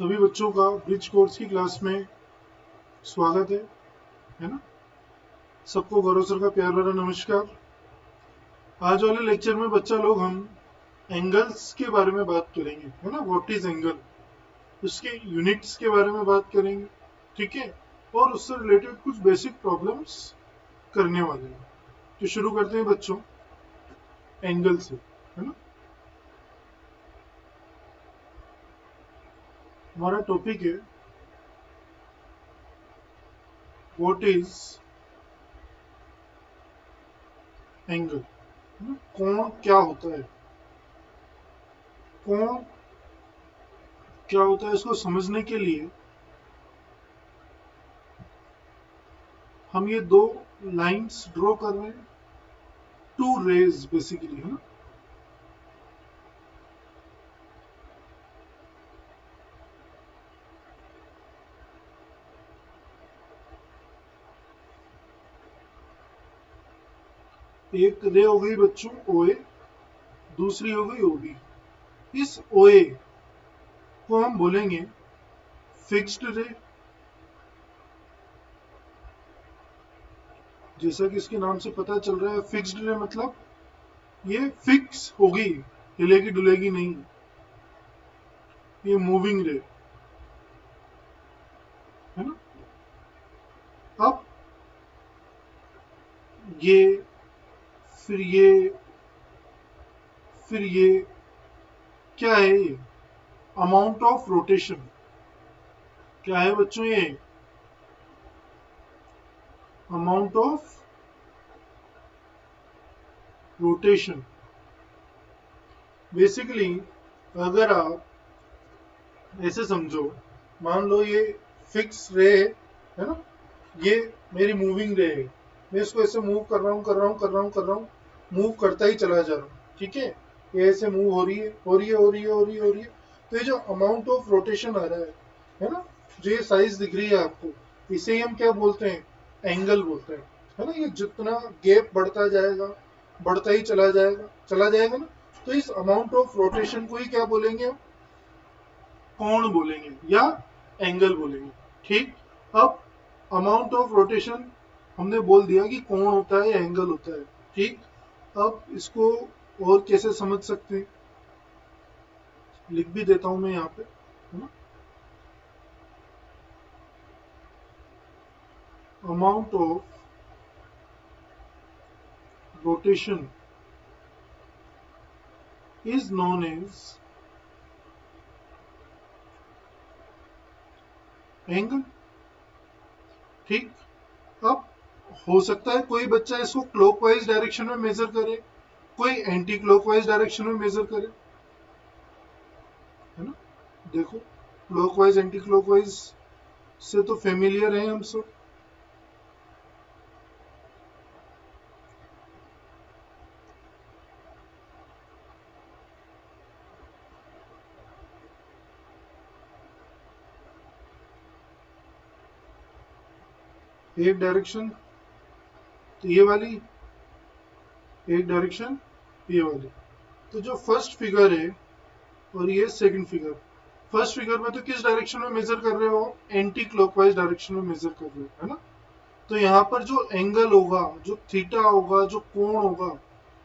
सभी बच्चों का ब्रिज कोर्स की क्लास में स्वागत है ना। सबको गौरव सर का प्यार भरा नमस्कार। आज वाले लेक्चर में बच्चा लोग हम एंगल्स के बारे में बात करेंगे, है ना। व्हाट इज एंगल, उसके यूनिट्स के बारे में बात करेंगे, ठीक है। और उससे रिलेटेड कुछ बेसिक प्रॉब्लम्स करने वाले हैं। तो शुरू करते हैं बच्चों एंगल से, है ना। हमारा टॉपिक है व्हाट इज एंगल। कोण क्या होता है, कोण क्या होता है, इसको समझने के लिए हम ये दो लाइंस ड्रॉ कर रहे हैं, टू रेज बेसिकली, है ना। एक रे हो गई बच्चों ओए, दूसरी हो गई ओबी। इस ओए को हम बोलेंगे फिक्स्ड रे। जैसा कि इसके नाम से पता चल रहा है, फिक्स्ड रे मतलब ये फिक्स होगी, हिलेगी डुलेगी नहीं, ये मूविंग रे, है ना। अब ये फिर ये फिर ये क्या है, ये अमाउंट ऑफ रोटेशन क्या है बच्चों, ये अमाउंट ऑफ रोटेशन। बेसिकली अगर आप ऐसे समझो, मान लो ये फिक्स रे है ना, ये मेरी मूविंग रे है, मैं इसको ऐसे मूव कर रहा हूँ कर रहा हूँ कर रहा हूँ कर रहा हूँ, मूव करता ही चला जा रहा हूँ, ठीक है। ये ऐसे मूव हो रही है हो रही है हो रही है हो रही है हो रही है। तो ये जो अमाउंट ऑफ रोटेशन आ रहा है ना, जो ये साइज दिख रही है आपको, इसे ही हम क्या बोलते हैं, एंगल बोलते हैं, है ना। ये जितना गैप बढ़ता जाएगा, बढ़ता ही चला जाएगा ना, तो इस अमाउंट ऑफ रोटेशन को ही क्या बोलेंगे हम, कोण बोलेंगे या एंगल बोलेंगे, ठीक। अब अमाउंट ऑफ रोटेशन हमने बोल दिया कि कोण होता है या एंगल होता है, ठीक। अब इसको और कैसे समझ सकते हैं, लिख भी देता हूं मैं यहाँ पे, है ना। Amount of rotation is known as angle, ठीक। अब हो सकता है कोई बच्चा इसको क्लॉकवाइज डायरेक्शन में मेजर करे, कोई एंटी क्लॉकवाइज डायरेक्शन में मेजर करे, है ना। देखो क्लॉकवाइज एंटी क्लॉकवाइज से तो फेमिलियर है हम सब। एक डायरेक्शन तो ये वाली, एक डायरेक्शन ये वाली। तो जो फर्स्ट फिगर है और ये सेकंड फिगर, फर्स्ट फिगर में तो किस डायरेक्शन में मेजर कर रहे हो, एंटी क्लॉकवाइज डायरेक्शन में मेजर कर रहे हो, है ना। तो यहाँ पर जो एंगल होगा, जो थीटा होगा, जो कोण होगा,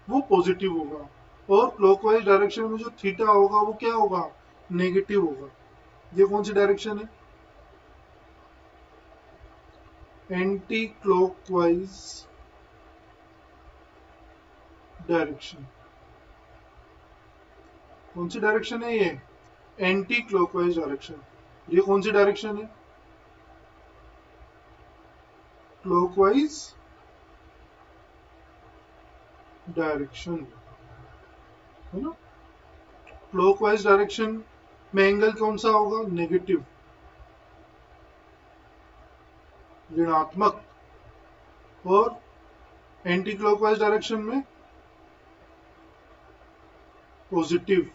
वो पॉजिटिव होगा, और क्लॉकवाइज डायरेक्शन में जो थीटा होगा वो क्या होगा, नेगेटिव होगा। ये कौन सी डायरेक्शन है, एंटी क्लॉकवाइज डायरेक्शन। कौन सी डायरेक्शन है ये, एंटी क्लॉकवाइज डायरेक्शन। ये कौन सी डायरेक्शन है, क्लॉकवाइज डायरेक्शन, है ना। क्लॉकवाइज डायरेक्शन में एंगल कौन सा होगा, नेगेटिव, ऋणात्मक। और एंटी क्लॉकवाइज डायरेक्शन में पॉजिटिव,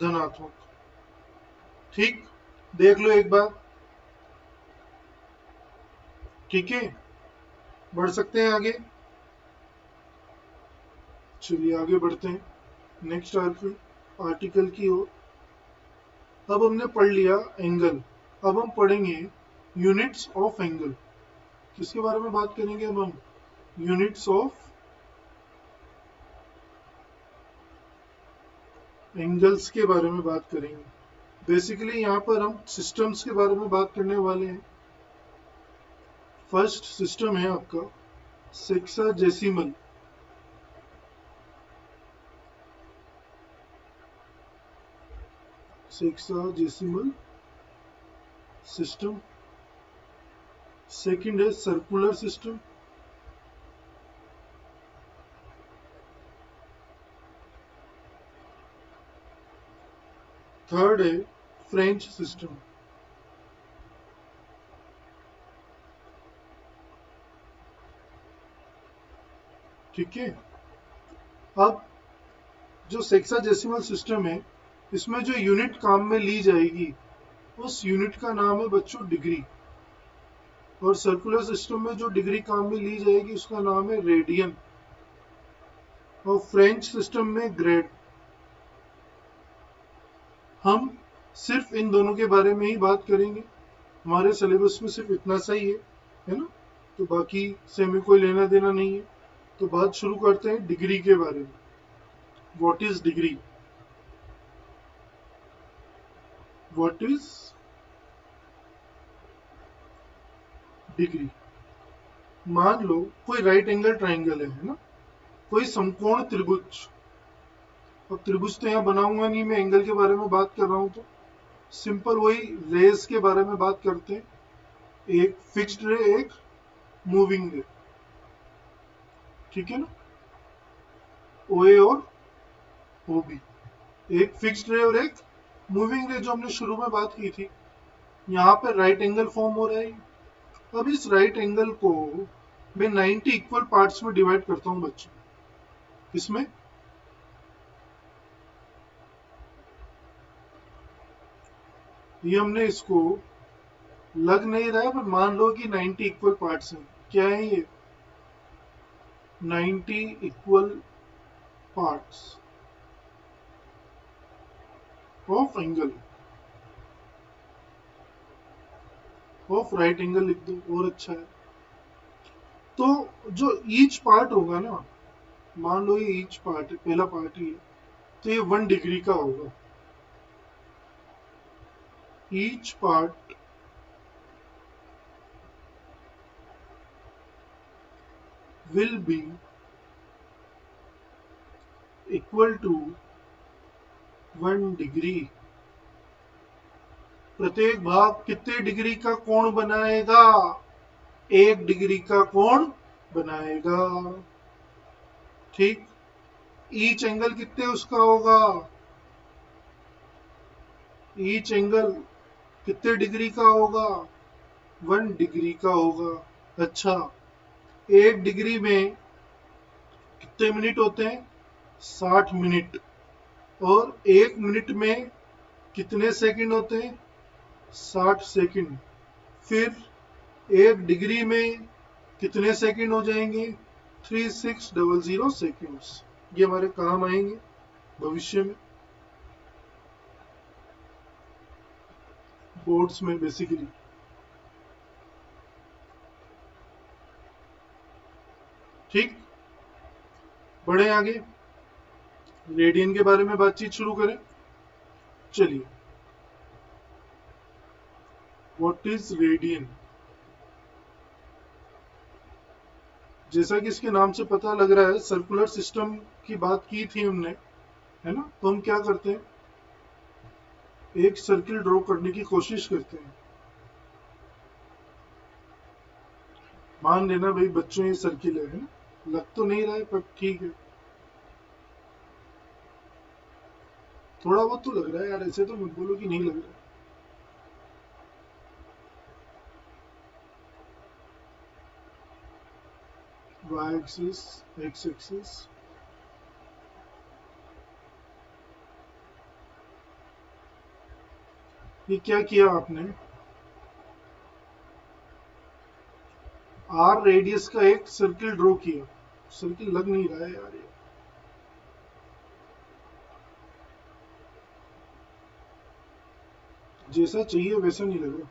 धनात्मक, ठीक। देख लो एक बार, ठीक है। बढ़ सकते हैं आगे, चलिए आगे बढ़ते हैं नेक्स्ट आर्टिकल की ओर। अब हमने पढ़ लिया एंगल, अब हम पढ़ेंगे यूनिट्स ऑफ एंगल। किसके बारे में बात करेंगे अब हम? यूनिट्स ऑफ एंगल्स के बारे में बात करेंगे। बेसिकली यहाँ पर हम सिस्टम्स के बारे में बात करने वाले हैं। फर्स्ट सिस्टम है आपका सेक्साजेसिमल। Sexagesimal system. सेकंड है सर्कुलर सिस्टम। थर्ड है फ्रेंच सिस्टम। ठीक है। अब जो सेक्साजेसिमल सिस्टम है, इसमें जो यूनिट काम में ली जाएगी उस यूनिट का नाम है बच्चों डिग्री। और सर्कुलर सिस्टम में जो डिग्री काम में ली जाएगी उसका नाम है रेडियन। और फ्रेंच सिस्टम में ग्रेड। हम सिर्फ इन दोनों के बारे में ही बात करेंगे। हमारे सिलेबस में सिर्फ इतना सा ही है ना, तो बाकी से हमें कोई लेना देना नहीं है। तो बात शुरू करते हैं डिग्री के बारे में। What is degree? What is degree? मान लो कोई राइट एंगल ट्राइंगल है ना, कोई समकोण त्रिभुज। अब त्रिभुज तो यहाँ बनाऊंगा नहीं, मैं एंगल के बारे में बात कर रहा हूं, तो सिंपल वही रेस के बारे में बात करते हैं। एक फिक्स्ड रे, एक मूविंग रे। ठीक है ना, ओ ए और ओ बी। एक फिक्स्ड रे और एक मूविंग रे, जो हमने शुरू में बात की थी। यहाँ पे राइट एंगल फॉर्म हो रहा है। अब इस राइट एंगल को मैं 90 इक्वल पार्ट्स में डिवाइड करता हूँ बच्चों। इसमें ये हमने इसको लग नहीं रहा है, पर मान लो कि 90 इक्वल पार्ट्स हैं। क्या है ये? 90 equal parts of angle of right angle लिख दो और अच्छा है। तो जो ईच पार्ट होगा ना, मान लो ये ईच पार्ट है, पहला पार्ट ही है, तो ये 1 डिग्री का होगा। Each part will be equal to 1 degree. प्रत्येक भाग कितने डिग्री का कोण बनाएगा? 1 डिग्री का कोण बनाएगा। ठीक। ईच एंगल कितने उसका होगा? ईच एंगल कितने डिग्री का होगा? 1 डिग्री का होगा। अच्छा, 1 डिग्री में कितने मिनट होते हैं? 60 मिनट। और 1 मिनट में कितने सेकंड होते हैं? 60 सेकंड। फिर 1 डिग्री में कितने सेकंड हो जाएंगे? 3600 सेकंड्स। ये हमारे काम आएंगे भविष्य में, बोर्ड्स में बेसिकली। ठीक, बढ़े आगे, रेडियन के बारे में बातचीत शुरू करें। चलिए, व्हाट इज रेडियन? जैसा कि इसके नाम से पता लग रहा है, सर्कुलर सिस्टम की बात की थी हमने, है ना। तो हम क्या करते हैं, एक सर्किल ड्रॉ करने की कोशिश करते हैं। मान लेना भाई बच्चों ये सर्किल है ना, लग तो नहीं रहा है पर ठीक है, थोड़ा बहुत तो लग रहा है यार, ऐसे तो मत बोलो कि नहीं लग रहा है। वाई एक्सिस, एक्स एक्सिस, ये क्या किया आपने? आर रेडियस का एक सर्किल ड्रॉ किया। सर्किल लग नहीं रहा है यार ये। जैसा चाहिए वैसा नहीं लग रहा।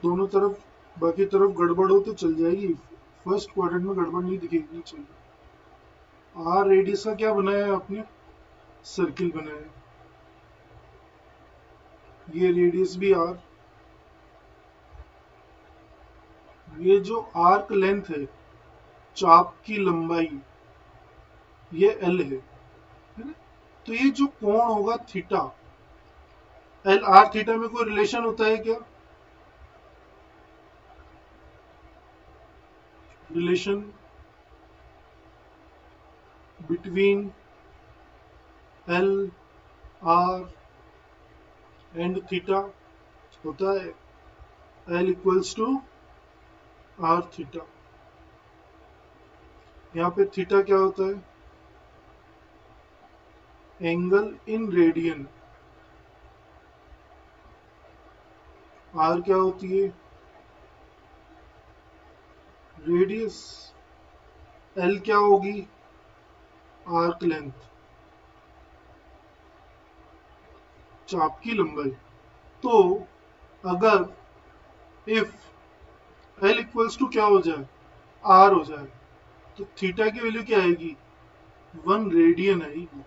दोनों तरफ, बाकी तरफ गड़बड़ हो तो चल जाएगी, फर्स्ट क्वाड्रेंट में गड़बड़ नहीं दिखेगी, चाहिए। आर रेडियस का क्या बनाया है आपने? सर्किल बनाया है। ये रेडियस भी आर, ये जो आर्क लेंथ है, चाप की लंबाई, ये एल है ना? तो ये जो कोण होगा थीटा, एल आर थीटा में कोई रिलेशन होता है क्या? Relation between l r and theta होता है, l equals to r theta. यहाँ पे थीटा क्या होता है? Angle in radian. आर क्या होती है? रेडियस। एल क्या होगी? आर्क लेंथ, चाप की लंबाई। तो अगर इफ एल इक्वल्स टू क्या हो जाए? आर हो जाए, तो थीटा की वैल्यू क्या आएगी? 1 रेडियन आएगी।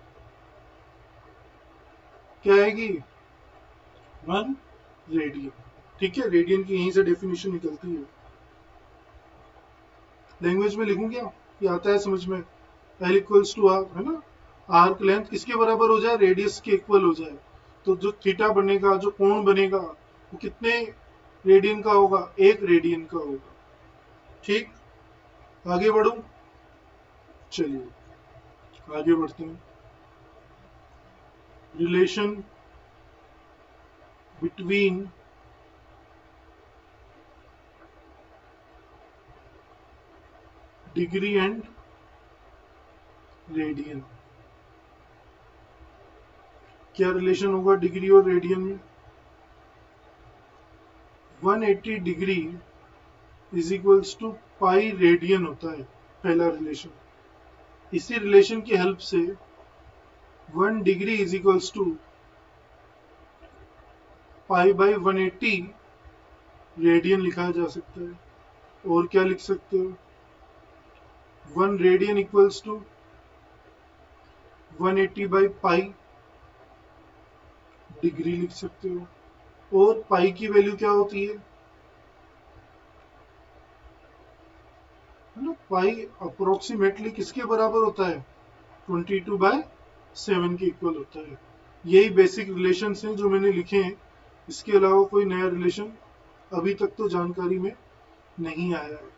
क्या आएगी? 1 रेडियन। ठीक है, रेडियन की यहीं से डेफिनेशन निकलती है। लैंग्वेज में लिखूं क्या? ये आता है समझ में? एल इक्वल्स टू आर, है ना? आर्क लेंथ किसके बराबर हो जाए? रेडियस के इक्वल हो जाए। तो जो थीटा बनेगा, जो कोण बनेगा, वो कितने रेडियन का होगा? 1 रेडियन का होगा। ठीक, आगे बढ़ू? चलिए आगे बढ़ते हैं। Relation between degree and radian. क्या रिलेशन होगा डिग्री और रेडियन में? 180 degree is equals to pi radian होता है पहला रिलेशन। इसी रिलेशन की हेल्प से 1 degree is equals to pi by 180 radian लिखा जा सकता है। और क्या लिख सकते हो? 1 radian equals to 180 by pi degree लिख सकते हो। और पाई की वैल्यू क्या होती है? ना, पाई अप्रोक्सीमेटली किसके बराबर होता है? 22/7 के इक्वल होता है। यही बेसिक रिलेशन हैं जो मैंने लिखे हैं। इसके अलावा कोई नया रिलेशन अभी तक तो जानकारी में नहीं आया है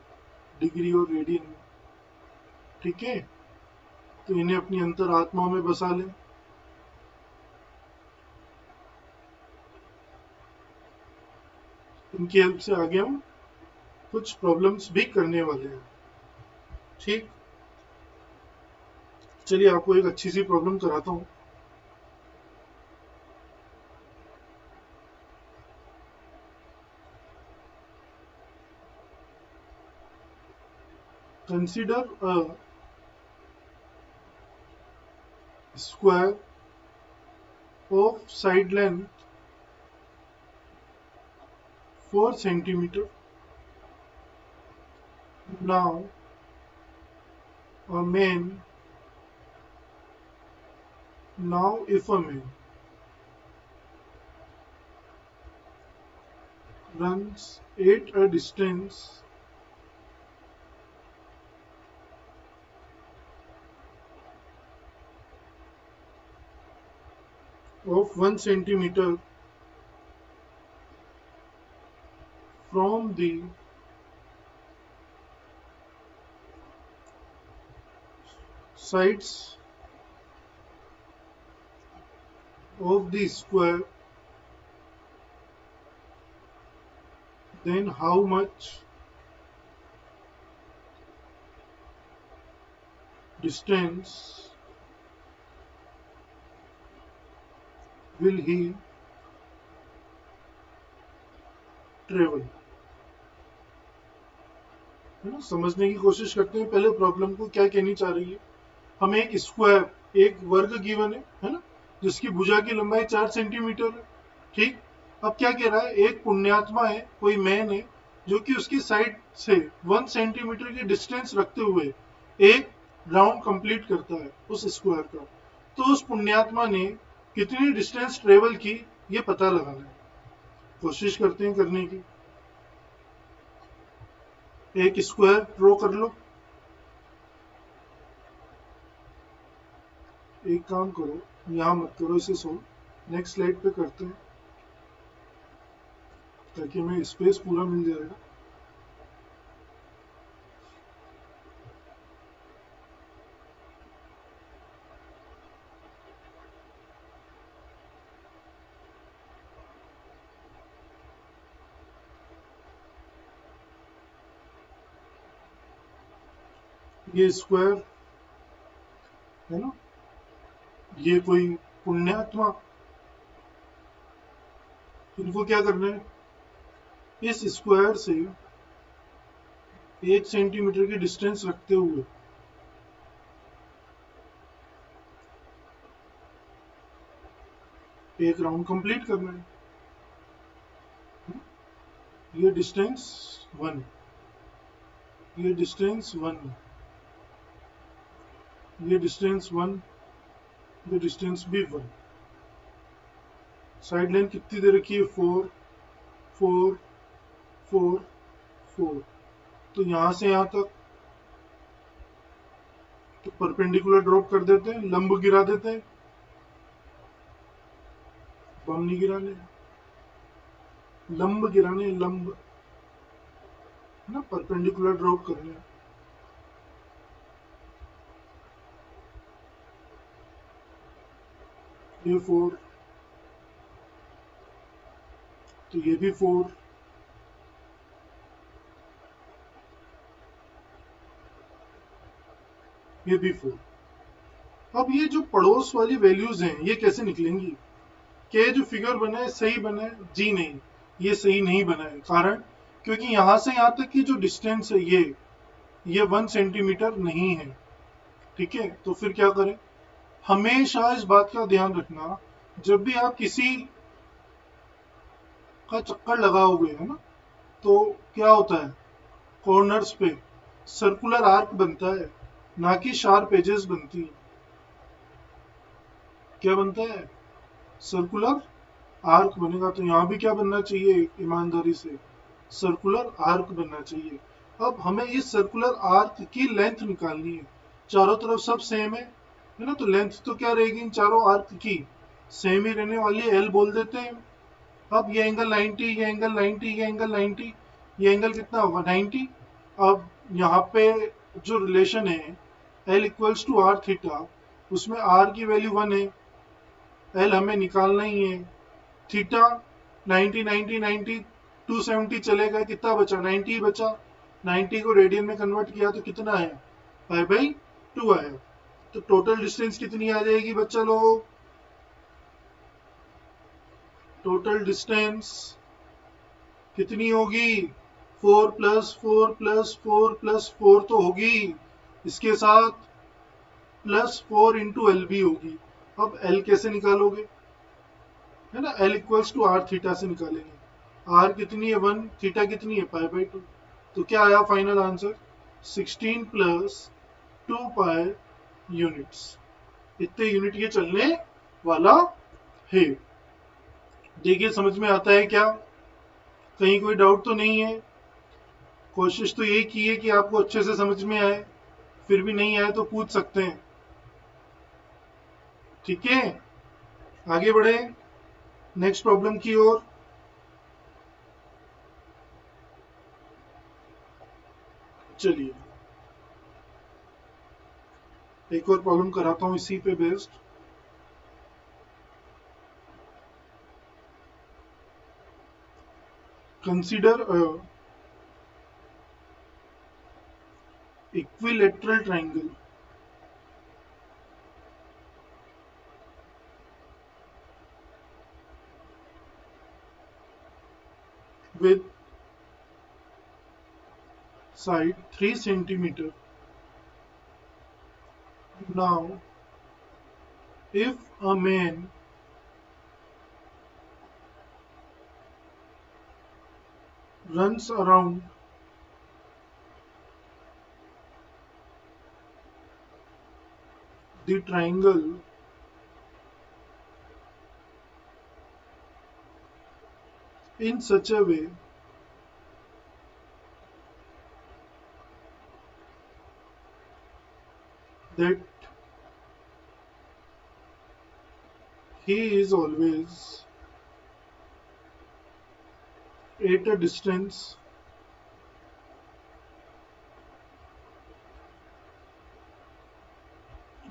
डिग्री और रेडियन में। ठीक है, तो इन्हें अपनी अंतर आत्मा में बसा लें। इनकी हेल्प से आगे हम कुछ प्रॉब्लम्स भी करने वाले हैं। ठीक, चलिए आपको एक अच्छी सी प्रॉब्लम कराता हूँ। Consider a square of side length 4 centimeter. Now a man, now if a man runs at a distance of 1 centimeter from the sides of the square, then how much distance will he travel? है ना, समझने की कोशिश करते हैं पहले problem को क्या कहनी चाह रही है। हमें एक स्क्वायर एक वर्ग गिवन है ना, जिसकी भुजा की लंबाई 4 सेंटीमीटर है। ठीक, अब क्या कह रहा है, एक पुण्यात्मा है, कोई मैन है, जो कि उसकी साइड से 1 सेंटीमीटर की डिस्टेंस रखते हुए एक राउंड कंप्लीट करता है उस स्क्वायर का। तो उस पुण्यात्मा ने कितनी डिस्टेंस ट्रेवल की, ये पता लगाना है। कोशिश करते हैं करने की। एक स्क्वायर ड्रॉ कर लो। एक काम करो, यहाँ मत करो इसे सोल्व, नेक्स्ट स्लाइड पे करते हैं ताकि हमें स्पेस पूरा मिल जाएगा। ये स्क्वायर है ना, ये कोई पुण्यात्मा, इनको क्या करना है, इस स्क्वायर से 1 सेंटीमीटर की डिस्टेंस रखते हुए एक राउंड कंप्लीट करना है। ये डिस्टेंस 1, ये डिस्टेंस 1, ये डिस्टेंस 1, ये डिस्टेंस भी 1। साइड लाइन कितनी दे रखी है, 4 4 4 4। तो यहां से यहां तक तो परपेंडिकुलर ड्रॉप कर देते हैं, लंब गिरा देते हैं। बम नहीं गिराने, लंब गिराने, लंब है ना, परपेंडिकुलर ड्रॉप करने। ये 4, तो ये भी 4, ये भी 4। अब ये जो पड़ोस वाली वैल्यूज हैं ये कैसे निकलेंगी? क्या ये जो फिगर बना है सही बना है? जी नहीं, ये सही नहीं बना है। कारण, क्योंकि यहां से यहां तक की जो डिस्टेंस है ये 1 सेंटीमीटर नहीं है। ठीक है, तो फिर क्या करें? हमेशा इस बात का ध्यान रखना, जब भी आप किसी का चक्कर लगाओगे है ना, तो क्या होता है, कॉर्नर्स पे सर्कुलर आर्क बनता है, ना कि शार्प एजेस बनती है। क्या बनता है? सर्कुलर आर्क बनेगा। तो यहाँ भी क्या बनना चाहिए, ईमानदारी से सर्कुलर आर्क बनना चाहिए। अब हमें इस सर्कुलर आर्क की लेंथ निकालनी है। चारों तरफ सब सेम है ना, तो लेंथ तो क्या रहेगी इन चारों आर्क की, सेम ही रहने वाली है, एल बोल देते हैं। अब ये एंगल 90, ये एंगल 90, ये एंगल 90, ये एंगल कितना होगा, 90। अब यहाँ पे जो रिलेशन है l equals to r theta, उसमें आर की वैल्यू 1 है, एल हमें निकालना ही है। थीटा 90 90 90, 270 चलेगा, कितना बचा, 90 ही बचा। 90 को रेडियन में कन्वर्ट किया तो कितना है, पाई बाई 2 आया। तो टोटल डिस्टेंस कितनी आ जाएगी बच्चा लोग, टोटल डिस्टेंस कितनी होगी, 4 प्लस 4 प्लस 4 प्लस 4 तो होगी, इसके साथ प्लस 4 इंटू एल भी होगी। अब एल कैसे निकालोगे, है ना, l equals to r theta से निकालेंगे। आर कितनी है 1, थीटा कितनी है पाई बाई 2। तो क्या आया फाइनल आंसर, 16 प्लस 2 पाई यूनिट्स। इतने यूनिट ये चलने वाला है। देखिए समझ में आता है क्या, कहीं कोई डाउट तो नहीं है? कोशिश तो यही की है कि आपको अच्छे से समझ में आए, फिर भी नहीं आए तो पूछ सकते हैं। ठीक है, आगे बढ़े नेक्स्ट प्रॉब्लम की ओर। चलिए एक और प्रॉब्लम कराता हूं इसी पे based. Consider a equilateral triangle with side 3 centimeter Now, if a man runs around the triangle in such a way that he is always at a distance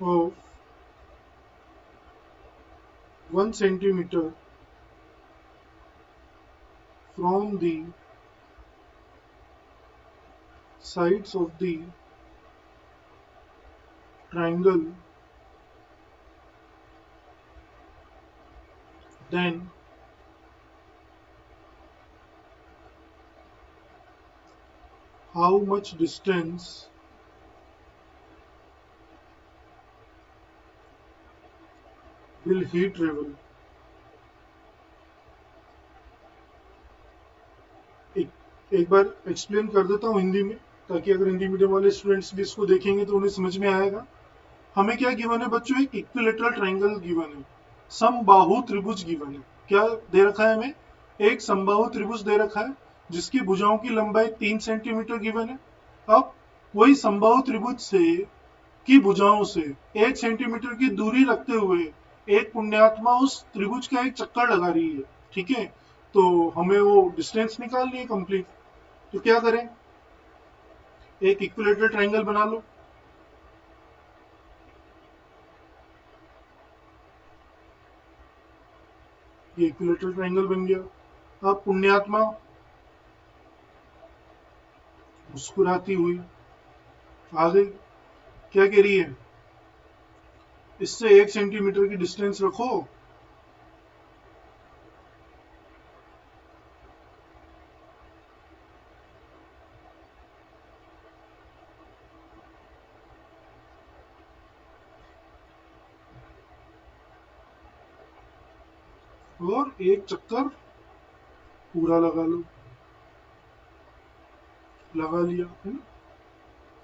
of 1 centimeter from the sides of the triangle, then how much distance will he travel? एक, एक बार explain कर देता हूँ हिंदी में, ताकि अगर Hindi medium वाले students भी इसको देखेंगे तो उन्हें समझ में आएगा। हमें क्या गिवन है बच्चों? एक इक्विलेटरल ट्राइंगल गिवन है, समबाहु त्रिभुज गिवन है। क्या दे रखा है हमें? एक समबाहु त्रिभुज दे रखा है जिसकी भुजाओं की लंबाई 3 सेंटीमीटर गिवन है। अब वही समबाहु त्रिभुज से की भुजाओं से 1 सेंटीमीटर की दूरी रखते हुए एक पुण्यात्मा उस त्रिभुज का एक चक्कर लगा रही है, ठीक है? तो हमें वो डिस्टेंस निकालनी है कंप्लीट। तो क्या करें? एक इक्विलेटरल ट्राइंगल बना लो। ये इक्विलेटरल ट्राइंगल बन गया। अब पुण्यात्मा मुस्कुराती हुई आ गई। क्या कह रही है? इससे 1 सेंटीमीटर की डिस्टेंस रखो और एक चक्कर पूरा लगा लो। लगा लिया है ना?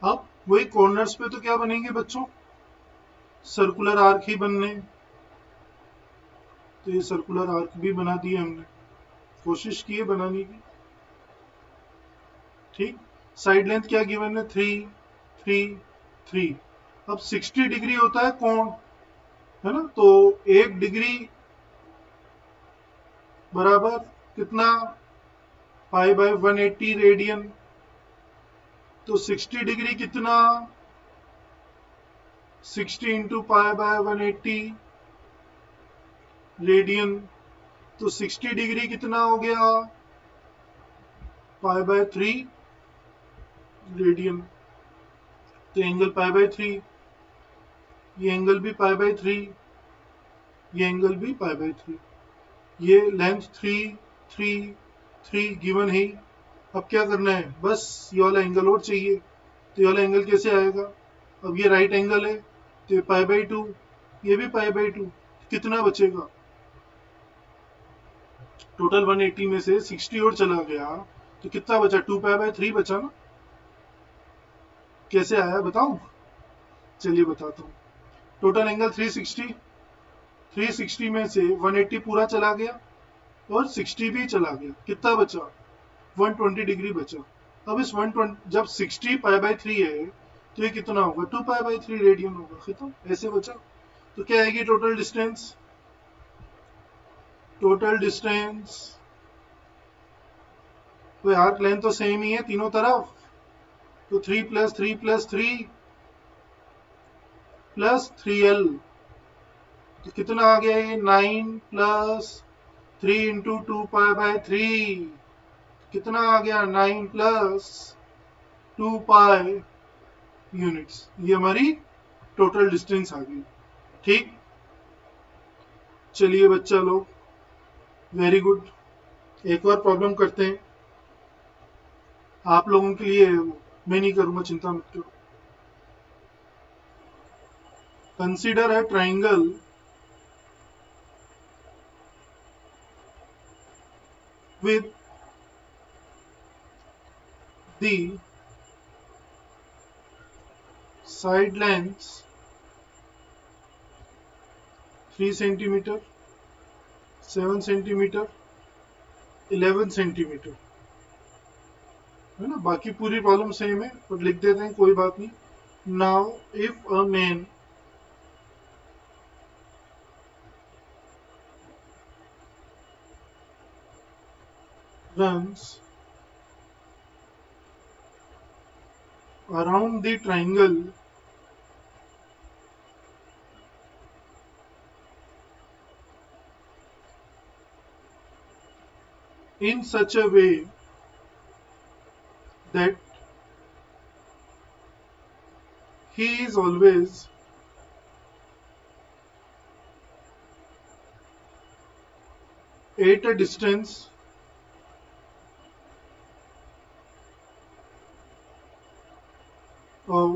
अब वही कॉर्नर्स पे तो क्या बनेंगे बच्चों? सर्कुलर आर्क ही बनने। तो ये सर्कुलर आर्क भी बना दिए हमने, कोशिश की है बनाने की, ठीक। साइड लेंथ क्या गिवन है? 3 3 3। अब 60 डिग्री होता है कोण, है ना? तो 1 डिग्री बराबर कितना? Pi by 180 radian. तो 60 डिग्री कितना? 60 इंटू पाई बाय 180 रेडियन। तो 60 डिग्री कितना हो गया? Pi by 3 radian. तो एंगल पाई बाय 3, ये एंगल भी पाई बाय 3, ये एंगल भी पाई बाय 3। ये लेंथ 3 3 3 गिवन है। अब क्या करना है? बस ये वाला एंगल और चाहिए। तो ये वाला एंगल कैसे आएगा? अब ये राइट एंगल है तो ये पाई बाय 2, ये भी पाई बाय 2। कितना बचेगा? टोटल 180 में से 60 और चला गया तो कितना बचा? 2 पाई बाय 3 बचा ना? कैसे आया बताऊं? चलिए बताता हूँ। टोटल एंगल 360, 360 में से 180 पूरा चला गया और 60 भी चला गया। कितना बचा? 120 डिग्री बचा। अब इस 120 जब 60 पाई बाय 3 है तो ये कितना होगा? 2 पाई बाय 3 रेडियन होगा। खत्म, ऐसे बचा। तो क्या आएगी टोटल डिस्टेंस? टोटल डिस्टेंस तो आर्क लेंथ तो सेम ही है तीनों तरफ, तो 3 प्लस 3 प्लस 3 प्लस 3L। तो कितना आ गया? ये 9 प्लस 3 इंटू 2 पाई बाय 3। कितना आ गया? 9 प्लस 2 पाई यूनिट्स। ये हमारी टोटल डिस्टेंस आ गई, ठीक। चलिए बच्चा लोग, वेरी गुड। एक और प्रॉब्लम करते हैं, आप लोगों के लिए मैं नहीं करूंगा, चिंता मत करो। Consider a triangle with the side lengths 3 centimeter, 7 centimeter, 11 centimeter, है ना। बाकी पूरी प्रॉब्लम सेम है पर लिख देते हैं, कोई बात नहीं। Now if a man runs around the triangle in such a way that he is always at a distance of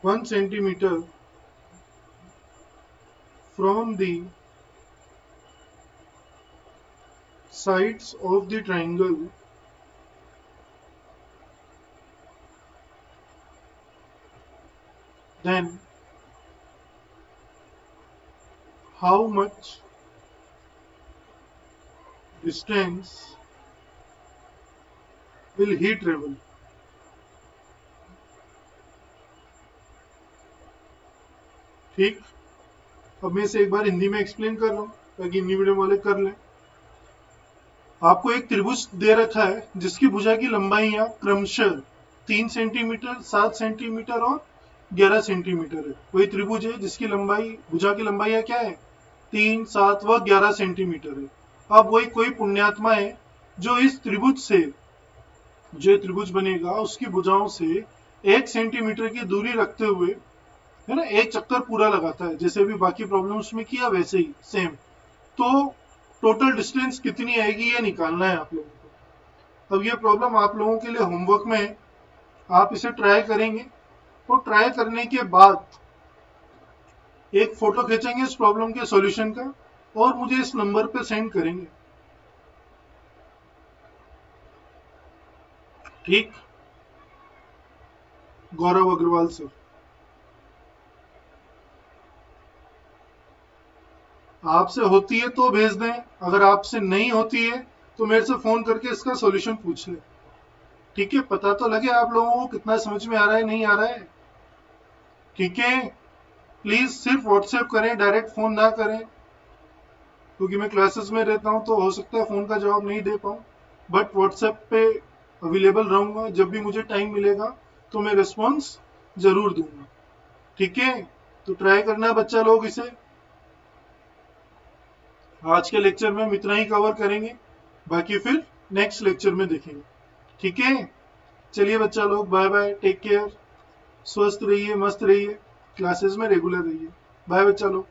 1 centimeter from the sides of the triangle, then how much distance will he travel? ठीक। अब मैं इसे एक बार हिंदी में explain कर रहा हूँ ताकि हिंदी मीडियम वाले कर लें। आपको एक त्रिभुज दे रखा है जिसकी भुजा की लंबाइयां क्रमशः 3 सेंटीमीटर, 7 सेंटीमीटर और 11 सेंटीमीटर है। वही त्रिभुज है जिसकी लंबाई, भुजा की लंबाइयां क्या है, 3, 7 व 11 सेंटीमीटर है। अब वही कोई पुण्यात्मा है जो इस त्रिभुज से, जो त्रिभुज बनेगा उसकी भुजाओं से 1 सेंटीमीटर की दूरी रखते हुए, है ना, एक चक्कर पूरा लगाता है, जैसे भी बाकी प्रॉब्लम्स में किया वैसे ही सेम। तो टोटल डिस्टेंस कितनी आएगी ये निकालना है आप लोगों को। अब ये प्रॉब्लम आप लोगों के लिए होमवर्क में है, आप इसे ट्राई करेंगे और ट्राई करने के बाद एक फोटो खींचेंगे इस प्रॉब्लम के सॉल्यूशन का और मुझे इस नंबर पे सेंड करेंगे। ठीक, गौरव अग्रवाल सर। आपसे होती है तो भेज दें, अगर आपसे नहीं होती है तो मेरे से फोन करके इसका सॉल्यूशन पूछ लें। ठीक है, पता तो लगे आप लोगों को कितना समझ में आ रहा है, नहीं आ रहा है। ठीक है, प्लीज सिर्फ व्हाट्सएप करें, डायरेक्ट फोन ना करें, क्योंकि मैं क्लासेस में रहता हूं तो हो सकता है फोन का जवाब नहीं दे पाऊं, बट व्हाट्सएप पे अवेलेबल रहूंगा। जब भी मुझे टाइम मिलेगा तो मैं रिस्पॉन्स जरूर दूंगा। ठीक है, तो ट्राई करना बच्चा लोग इसे। आज के लेक्चर में हम इतना ही कवर करेंगे, बाकी फिर नेक्स्ट लेक्चर में देखेंगे। ठीक है, चलिए बच्चा लोग, बाय बाय, टेक केयर, स्वस्थ रहिए, मस्त रहिए, क्लासेस में रेगुलर रहिए। बाय बच्चा लोग।